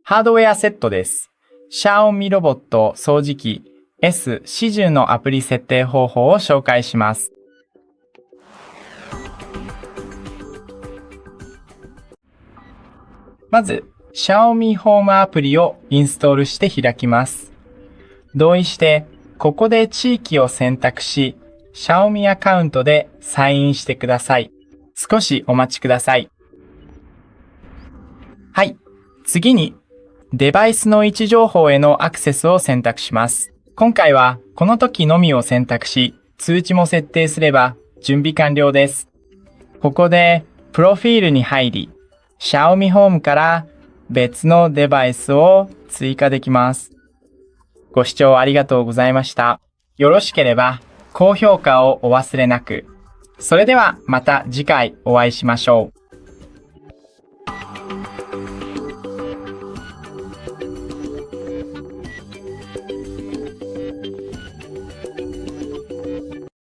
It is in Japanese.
ハードウェアセットです。Xiaomi ロボット掃除機 S40 のアプリ設定方法を紹介します。まず、Xiaomi Home アプリをインストールして開きます。同意して、ここで地域を選択し、Xiaomi アカウントでサインしてください。少しお待ちください。はい。次に、デバイスの位置情報へのアクセスを選択します。今回はこの時のみを選択し、通知も設定すれば準備完了です。ここで、プロフィールに入り、Xiaomi Home から別のデバイスを追加できます。ご視聴ありがとうございました。よろしければ高評価をお忘れなく。それではまた次回お会いしましょう。